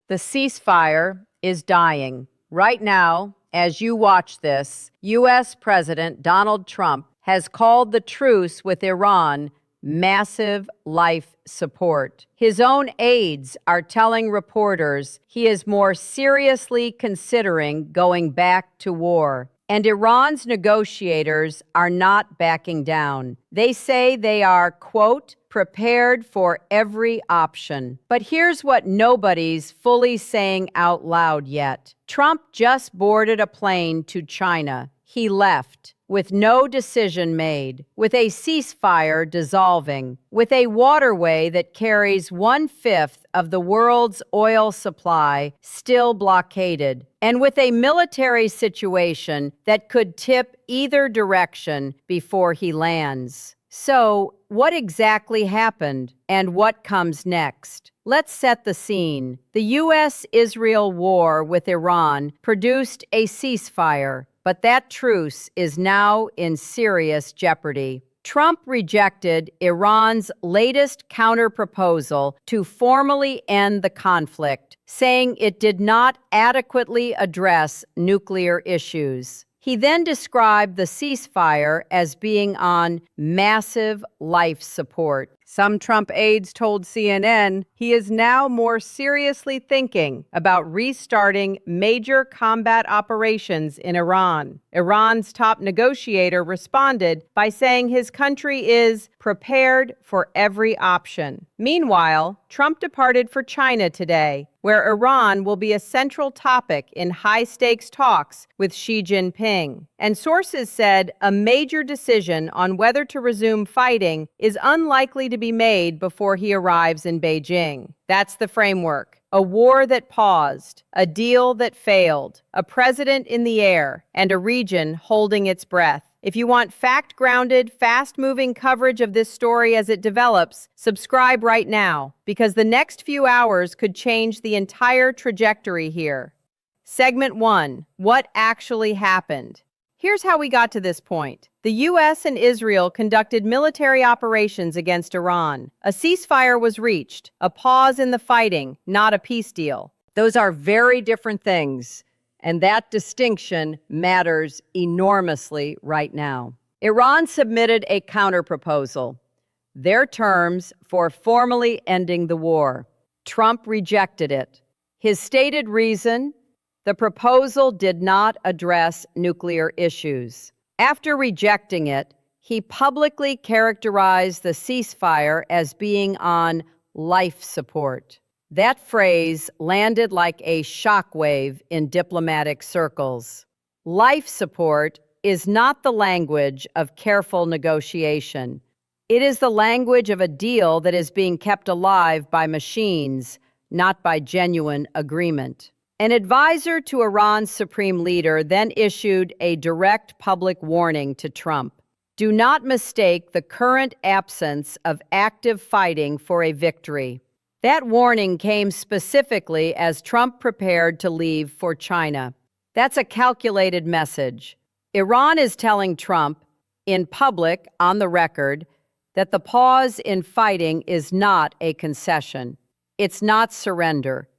The ceasefire is dying. Right now, as you watch this, U.S. President Donald Trump has called the truce with Iran massive life support. His own aides are telling reporters he is more seriously considering going back to war. And Iran's negotiators are not backing down. They say they are, quote, prepared for every option. But here's what nobody's fully saying out loud yet. Trump just boarded a plane to China. He left with no decision made, with a ceasefire dissolving, with a waterway that carries 1/5 of the world's oil supply still blockaded, and with a military situation that could tip either direction before he lands. So, what exactly happened, and what comes next? Let's set the scene. The U.S.-Israel war with Iran produced a ceasefire, but that truce is now in serious jeopardy. Trump rejected Iran's latest counterproposal to formally end the conflict, saying it did not adequately address nuclear issues. He then described the ceasefire as being on massive life support. Some Trump aides told CNN he is now more seriously thinking about restarting major combat operations in Iran. Iran's top negotiator responded by saying his country is prepared for every option. Meanwhile, Trump departed for China today, where Iran will be a central topic in high-stakes talks with Xi Jinping. And sources said a major decision on whether to resume fighting is unlikely to be made before he arrives in Beijing. That's the framework. A war that paused, a deal that failed, a president in the air, and a region holding its breath. If you want fact-grounded, fast-moving coverage of this story as it develops, subscribe right now, because the next few hours could change the entire trajectory here. Segment 1. What actually happened? Here's how we got to this point. The U.S. and Israel conducted military operations against Iran. A ceasefire was reached, a pause in the fighting, not a peace deal. Those are very different things, and that distinction matters enormously right now. Iran submitted a counterproposal, their terms for formally ending the war. Trump rejected it. His stated reason: the proposal did not address nuclear issues. After rejecting it, he publicly characterized the ceasefire as being on life support. That phrase landed like a shockwave in diplomatic circles. Life support is not the language of careful negotiation. It is the language of a deal that is being kept alive by machines, not by genuine agreement. An advisor to Iran's supreme leader then issued a direct public warning to Trump. Do not mistake the current absence of active fighting for a victory. That warning came specifically as Trump prepared to leave for China. That's a calculated message. Iran is telling Trump, in public, on the record, that the pause in fighting is not a concession. It's not surrender.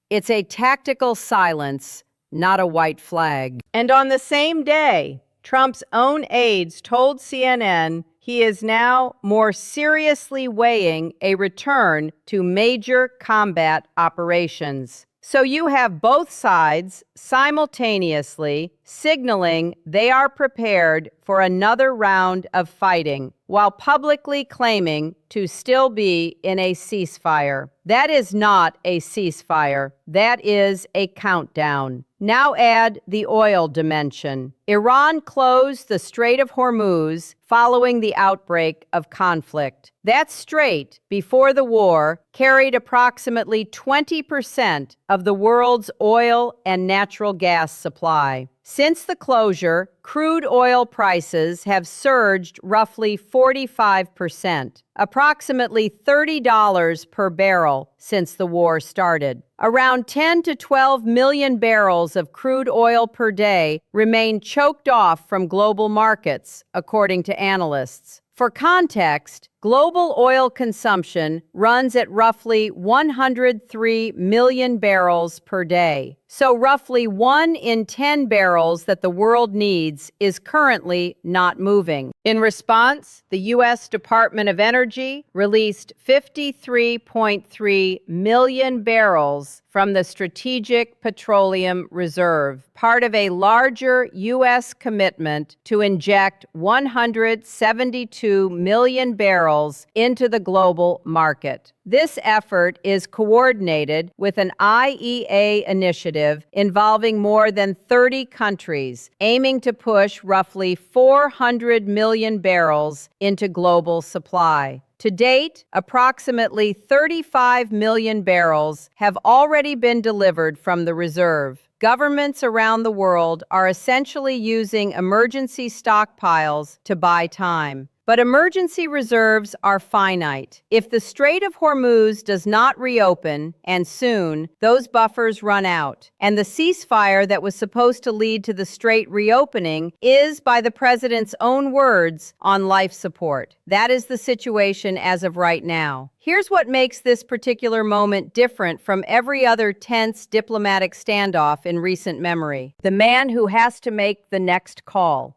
It's a tactical silence, not a white flag. And on the same day, Trump's own aides told CNN he is now more seriously weighing a return to major combat operations. So you have both sides simultaneously signaling they are prepared for another round of fighting, while publicly claiming to still be in a ceasefire. That is not a ceasefire. That is a countdown. Now add the oil dimension. Iran closed the Strait of Hormuz following the outbreak of conflict. That strait, before the war, carried approximately 20% of the world's oil and natural gas supply. Since the closure, crude oil prices have surged roughly 45%, approximately $30 per barrel since the war started. Around 10 to 12 million barrels of crude oil per day remain choked off from global markets, according to analysts. For context, Global oil consumption runs at roughly 103 million barrels per day. So roughly 1 in 10 barrels that the world needs is currently not moving. In response, the U.S. Department of Energy released 53.3 million barrels from the Strategic Petroleum Reserve, part of a larger U.S. commitment to inject 172 million barrels into the global market. This effort is coordinated with an IEA initiative involving more than 30 countries, aiming to push roughly 400 million barrels into global supply. To date, approximately 35 million barrels have already been delivered from the reserve. Governments around the world are essentially using emergency stockpiles to buy time. But emergency reserves are finite. If the Strait of Hormuz does not reopen, and soon, those buffers run out. And the ceasefire that was supposed to lead to the Strait reopening is, by the president's own words, on life support. That is the situation as of right now. Here's what makes this particular moment different from every other tense diplomatic standoff in recent memory. The man who has to make the next call,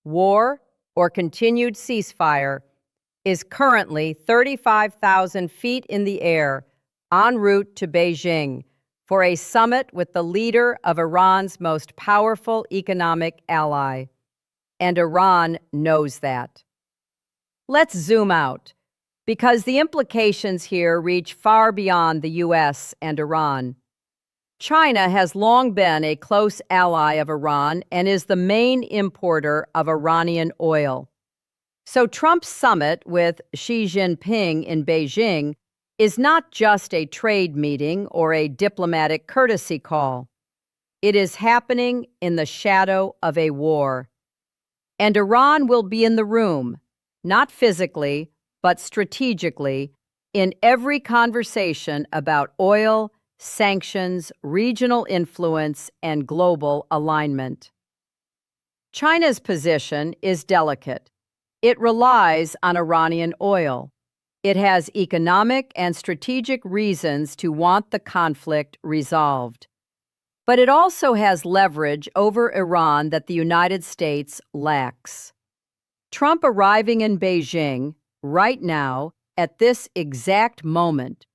war or continued ceasefire, is currently 35,000 feet in the air en route to Beijing for a summit with the leader of Iran's most powerful economic ally. And Iran knows that. Let's zoom out, because the implications here reach far beyond the U.S. and Iran. China has long been a close ally of Iran and is the main importer of Iranian oil. So Trump's summit with Xi Jinping in Beijing is not just a trade meeting or a diplomatic courtesy call. It is happening in the shadow of a war. And Iran will be in the room, not physically, but strategically, in every conversation about oil, sanctions, regional influence, and global alignment. China's position is delicate. It relies on Iranian oil. It has economic and strategic reasons to want the conflict resolved. But it also has leverage over Iran that the United States lacks. Trump arriving in Beijing right now, at this exact moment,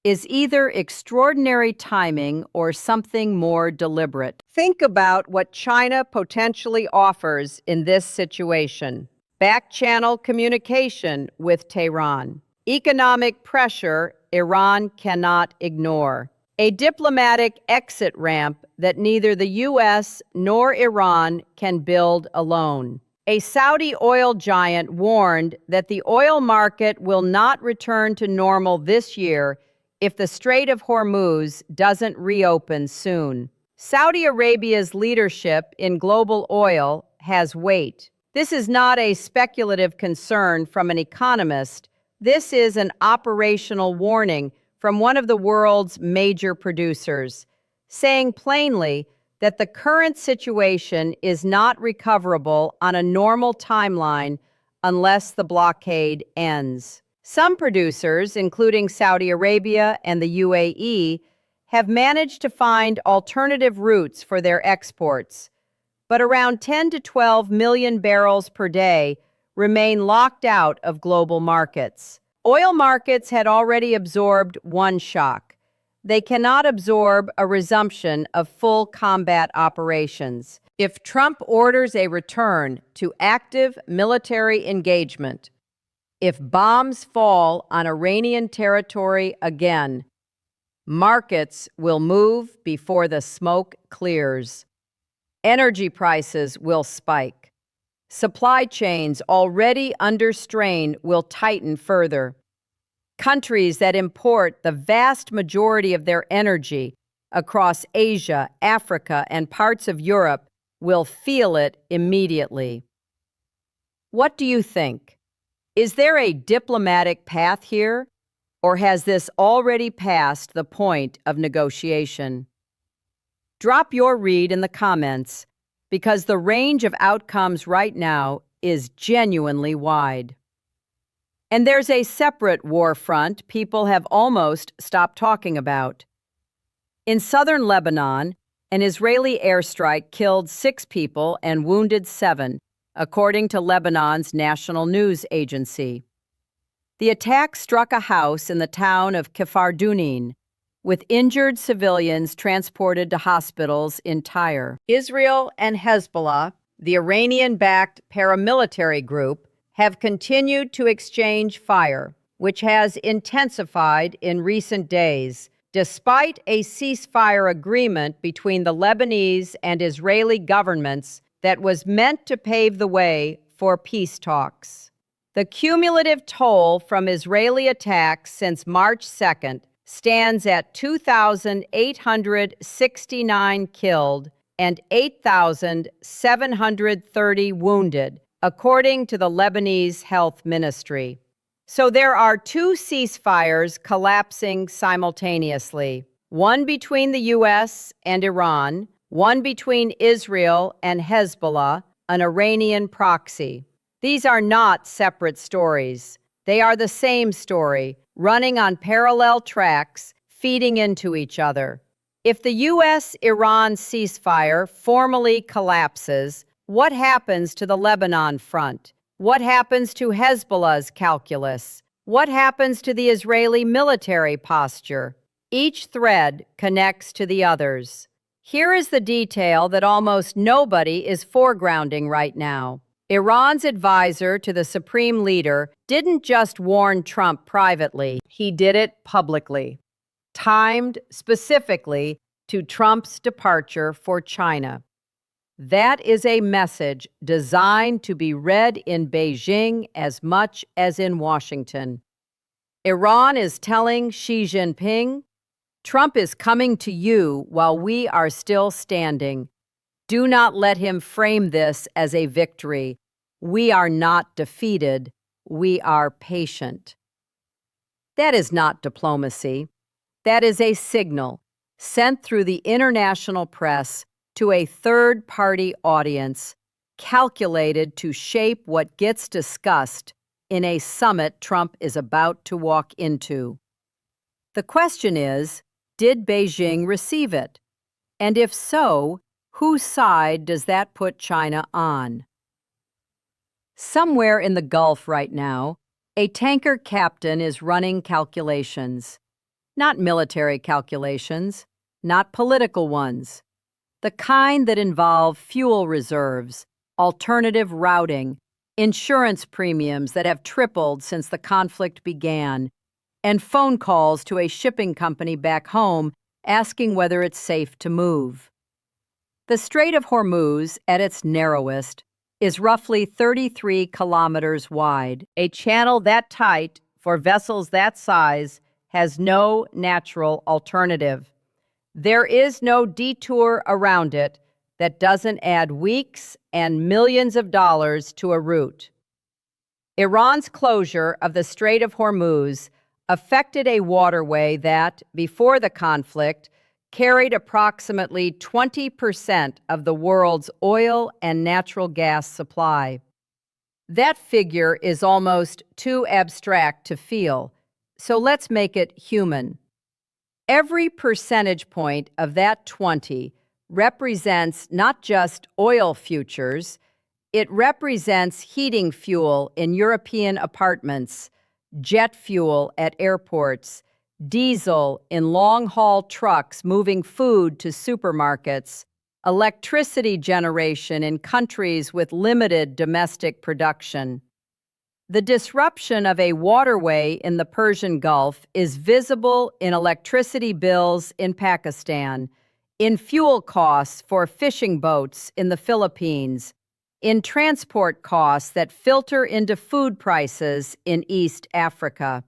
is either extraordinary timing or something more deliberate. Think about what China potentially offers in this situation. Back-channel communication with Tehran. Economic pressure Iran cannot ignore. A diplomatic exit ramp that neither the U.S. nor Iran can build alone. A Saudi oil giant warned that the oil market will not return to normal this year if the Strait of Hormuz doesn't reopen soon. Saudi Arabia's leadership in global oil has weight. This is not a speculative concern from an economist. This is an operational warning from one of the world's major producers, saying plainly that the current situation is not recoverable on a normal timeline unless the blockade ends. Some producers, including Saudi Arabia and the UAE, have managed to find alternative routes for their exports, but around 10 to 12 million barrels per day remain locked out of global markets. Oil markets had already absorbed one shock. They cannot absorb a resumption of full combat operations. If Trump orders a return to active military engagement, if bombs fall on Iranian territory again, markets will move before the smoke clears. Energy prices will spike. Supply chains already under strain will tighten further. Countries that import the vast majority of their energy across Asia, Africa, and parts of Europe will feel it immediately. What do you think? Is there a diplomatic path here, or has this already passed the point of negotiation? Drop your read in the comments, because the range of outcomes right now is genuinely wide. And there's a separate war front people have almost stopped talking about. In southern Lebanon, an Israeli airstrike killed 6 people and wounded 7, according to Lebanon's national news agency. The attack struck a house in the town of Kfar-Dunin, with injured civilians transported to hospitals in Tyre. Israel and Hezbollah, the Iranian-backed paramilitary group, have continued to exchange fire, which has intensified in recent days, despite a ceasefire agreement between the Lebanese and Israeli governments that was meant to pave the way for peace talks. The cumulative toll from Israeli attacks since March 2nd stands at 2,869 killed and 8,730 wounded, according to the Lebanese Health Ministry. So there are 2 ceasefires collapsing simultaneously, one between the U.S. and Iran, one between Israel and Hezbollah, an Iranian proxy. These are not separate stories. They are the same story, running on parallel tracks, feeding into each other. If the U.S.-Iran ceasefire formally collapses, what happens to the Lebanon front? What happens to Hezbollah's calculus? What happens to the Israeli military posture? Each thread connects to the others. Here is the detail that almost nobody is foregrounding right now. Iran's advisor to the supreme leader didn't just warn Trump privately, he did it publicly, timed specifically to Trump's departure for China. That is a message designed to be read in Beijing as much as in Washington. Iran is telling Xi Jinping, Trump is coming to you while we are still standing. Do not let him frame this as a victory. We are not defeated. We are patient. That is not diplomacy. That is a signal sent through the international press to a third-party audience calculated to shape what gets discussed in a summit Trump is about to walk into. The question is, did Beijing receive it? And if so, whose side does that put China on? Somewhere in the Gulf right now, a tanker captain is running calculations. Not military calculations, not political ones. The kind that involve fuel reserves, alternative routing, insurance premiums that have tripled since the conflict began, and phone calls to a shipping company back home asking whether it's safe to move. The Strait of Hormuz, at its narrowest, is roughly 33 kilometers wide. A channel that tight for vessels that size has no natural alternative. There is no detour around it that doesn't add weeks and millions of dollars to a route. Iran's closure of the Strait of Hormuz affected a waterway that, before the conflict, carried approximately 20% of the world's oil and natural gas supply. That figure is almost too abstract to feel, so let's make it human. Every percentage point of that 20 represents not just oil futures, it represents heating fuel in European apartments, jet fuel at airports, diesel in long-haul trucks moving food to supermarkets, electricity generation in countries with limited domestic production. The disruption of a waterway in the Persian Gulf is visible in electricity bills in Pakistan, in fuel costs for fishing boats in the Philippines, in transport costs that filter into food prices in East Africa.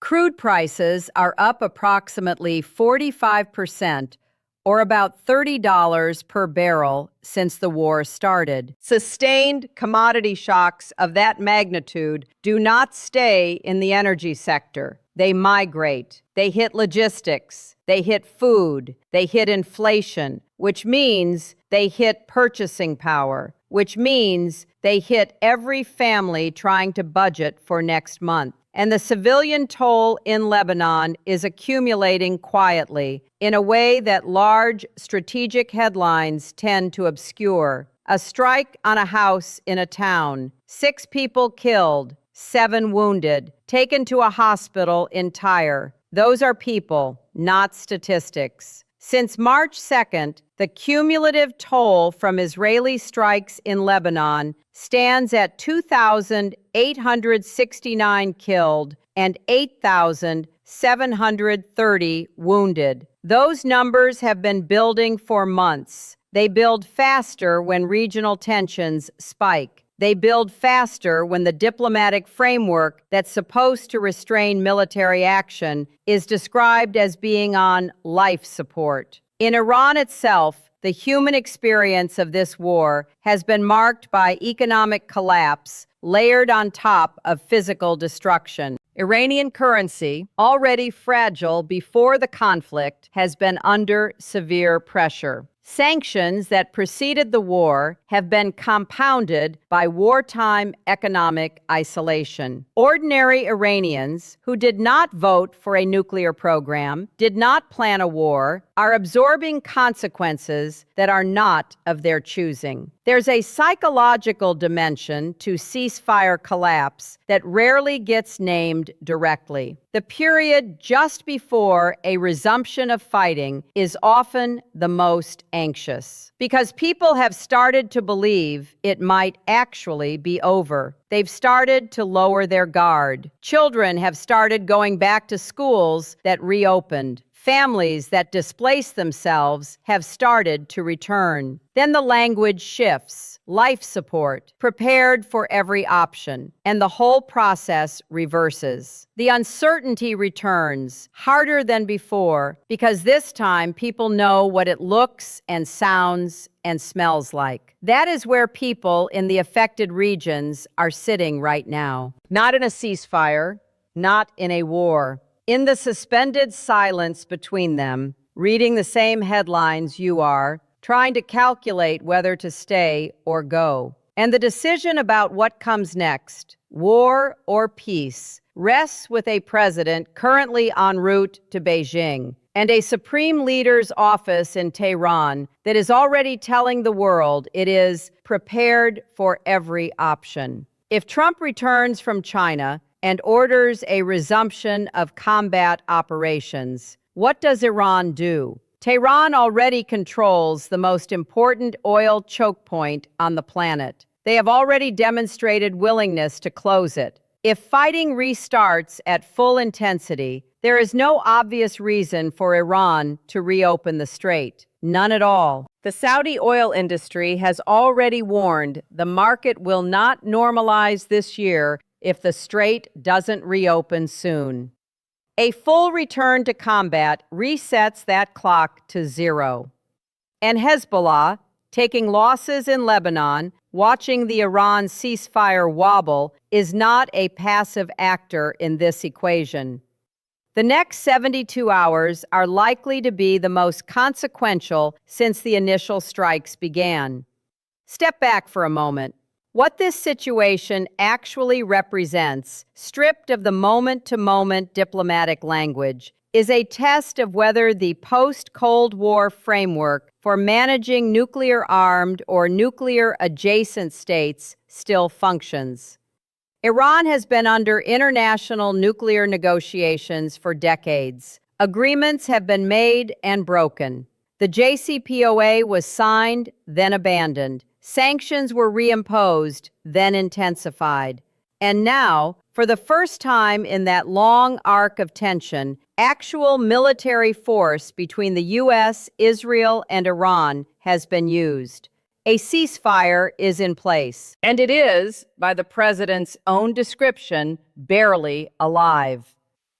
Crude prices are up approximately 45%, or about $30 per barrel since the war started. Sustained commodity shocks of that magnitude do not stay in the energy sector. They migrate. They hit logistics. They hit food. They hit inflation, which means they hit purchasing power, which means they hit every family trying to budget for next month. And the civilian toll in Lebanon is accumulating quietly in a way that large strategic headlines tend to obscure. A strike on a house in a town, 6 people killed, 7 wounded, taken to a hospital in Tyre. Those are people, not statistics. Since March 2nd, the cumulative toll from Israeli strikes in Lebanon stands at 2,869 killed and 8,730 wounded. Those numbers have been building for months. They build faster when regional tensions spike. They build faster when the diplomatic framework that's supposed to restrain military action is described as being on life support. In Iran itself, the human experience of this war has been marked by economic collapse layered on top of physical destruction. Iranian currency, already fragile before the conflict, has been under severe pressure. Sanctions that preceded the war have been compounded by wartime economic isolation. Ordinary Iranians who did not vote for a nuclear program, did not plan a war, are absorbing consequences that are not of their choosing. There's a psychological dimension to ceasefire collapse that rarely gets named directly. The period just before a resumption of fighting is often the most anxious because people have started to believe it might actually be over. They've started to lower their guard. Children have started going back to schools that reopened. Families that displaced themselves have started to return. Then the language shifts. Life support, prepared for every option, and the whole process reverses. The uncertainty returns, harder than before, because this time people know what it looks and sounds and smells like. That is where people in the affected regions are sitting right now. Not in a ceasefire, not in a war. In the suspended silence between them, reading the same headlines you are, trying to calculate whether to stay or go. And the decision about what comes next, war or peace, rests with a president currently en route to Beijing and a supreme leader's office in Tehran that is already telling the world it is prepared for every option. If Trump returns from China and orders a resumption of combat operations, what does Iran do? Tehran already controls the most important oil choke point on the planet. They have already demonstrated willingness to close it. If fighting restarts at full intensity, there is no obvious reason for Iran to reopen the Strait. None at all. The Saudi oil industry has already warned the market will not normalize this year if the Strait doesn't reopen soon. A full return to combat resets that clock to 0. And Hezbollah, taking losses in Lebanon, watching the Iran ceasefire wobble, is not a passive actor in this equation. The next 72 hours are likely to be the most consequential since the initial strikes began. Step back for a moment. What this situation actually represents, stripped of the moment-to-moment diplomatic language, is a test of whether the post-Cold War framework for managing nuclear-armed or nuclear-adjacent states still functions. Iran has been under international nuclear negotiations for decades. Agreements have been made and broken. The JCPOA was signed, then abandoned. Sanctions were reimposed, then intensified. And now, for the first time in that long arc of tension, actual military force between the U.S., Israel, and Iran has been used. A ceasefire is in place. And it is, by the president's own description, barely alive.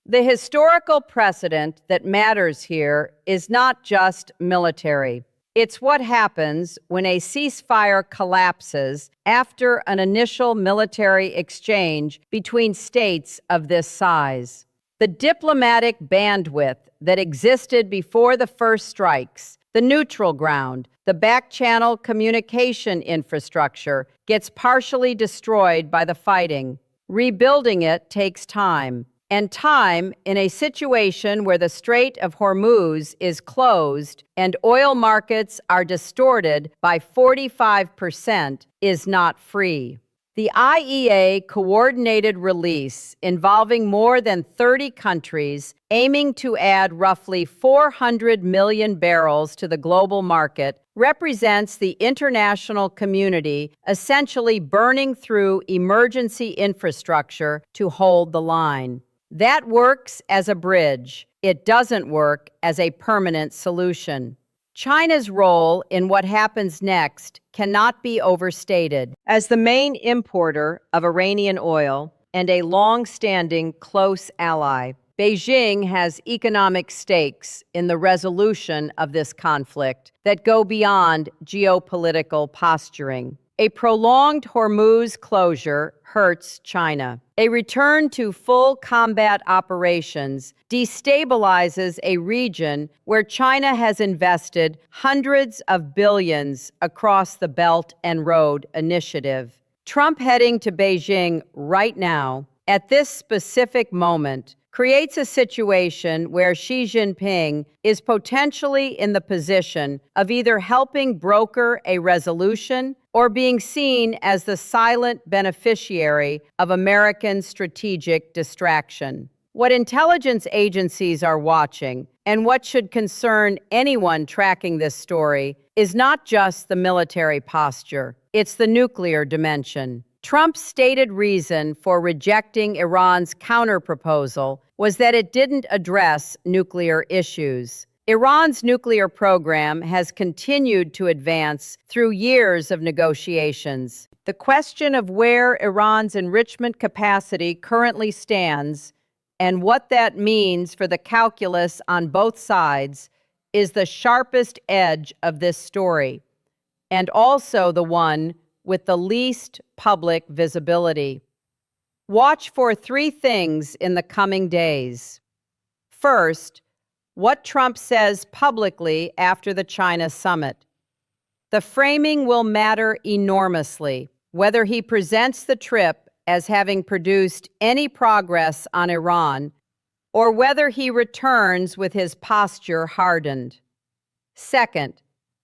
The historical precedent that matters here is not just military. It's what happens when a ceasefire collapses after an initial military exchange between states of this size. The diplomatic bandwidth that existed before the first strikes The neutral ground, the back-channel communication infrastructure, gets partially destroyed by the fighting. Rebuilding it takes time. And time, in a situation where the Strait of Hormuz is closed and oil markets are distorted by 45%, is not free. The IEA coordinated release involving more than 30 countries aiming to add roughly 400 million barrels to the global market represents the international community essentially burning through emergency infrastructure to hold the line. That works as a bridge. It doesn't work as a permanent solution. China's role in what happens next cannot be overstated. As the main importer of Iranian oil and a long-standing close ally, Beijing has economic stakes in the resolution of this conflict that go beyond geopolitical posturing. A prolonged Hormuz closure hurts China. A return to full combat operations destabilizes a region where China has invested hundreds of billions across the Belt and Road Initiative. Trump heading to Beijing right now, at this specific moment, creates a situation where Xi Jinping is potentially in the position of either helping broker a resolution or being seen as the silent beneficiary of American strategic distraction. What intelligence agencies are watching, and what should concern anyone tracking this story, is not just the military posture, it's the nuclear dimension. Trump's stated reason for rejecting Iran's counterproposal was that it didn't address nuclear issues. Iran's nuclear program has continued to advance through years of negotiations. The question of where Iran's enrichment capacity currently stands and what that means for the calculus on both sides is the sharpest edge of this story, and also the one with the least public visibility. Watch for three things in the coming days. First, what Trump says publicly after the China summit. The framing will matter enormously, whether he presents the trip as having produced any progress on Iran, or whether he returns with his posture hardened. Second,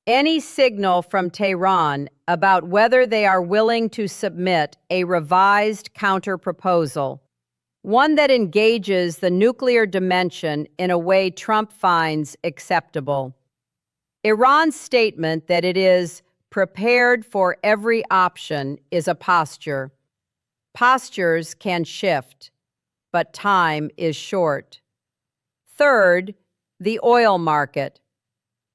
any signal from Tehran about whether they are willing to submit a revised counterproposal, one that engages the nuclear dimension in a way Trump finds acceptable. Iran's statement that it is prepared for every option is a posture. Postures can shift, but time is short. Third, the oil market.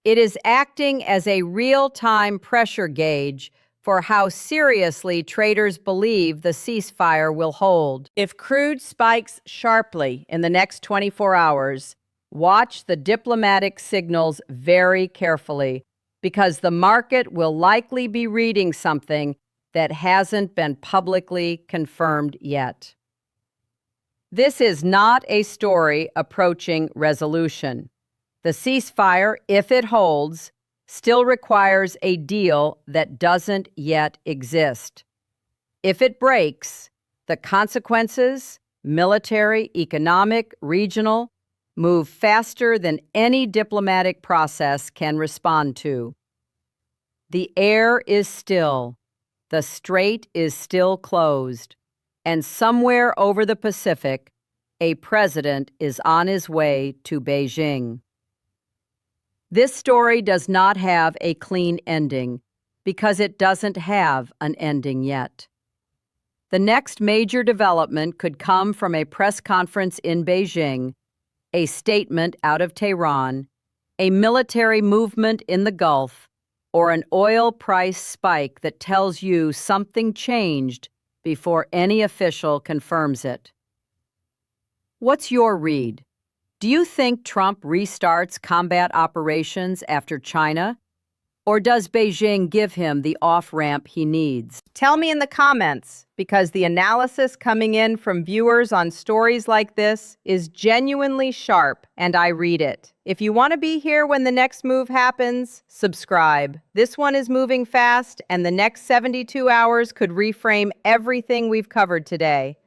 It is acting as a real-time pressure gauge for how seriously traders believe the ceasefire will hold. If crude spikes sharply in the next 24 hours, watch the diplomatic signals very carefully, because the market will likely be reading something that hasn't been publicly confirmed yet. This is not a story approaching resolution. The ceasefire, if it holds, still requires a deal that doesn't yet exist. If it breaks, the consequences, military, economic, regional, move faster than any diplomatic process can respond to. The air is still, the strait is still closed, and somewhere over the Pacific, a president is on his way to Beijing. This story does not have a clean ending because it doesn't have an ending yet. The next major development could come from a press conference in Beijing, a statement out of Tehran, a military movement in the Gulf, or an oil price spike that tells you something changed before any official confirms it. What's your read? Do you think Trump restarts combat operations after China? Or does Beijing give him the off-ramp he needs? Tell me in the comments, because the analysis coming in from viewers on stories like this is genuinely sharp, and I read it. If you want to be here when the next move happens, subscribe. This one is moving fast, and the next 72 hours could reframe everything we've covered today.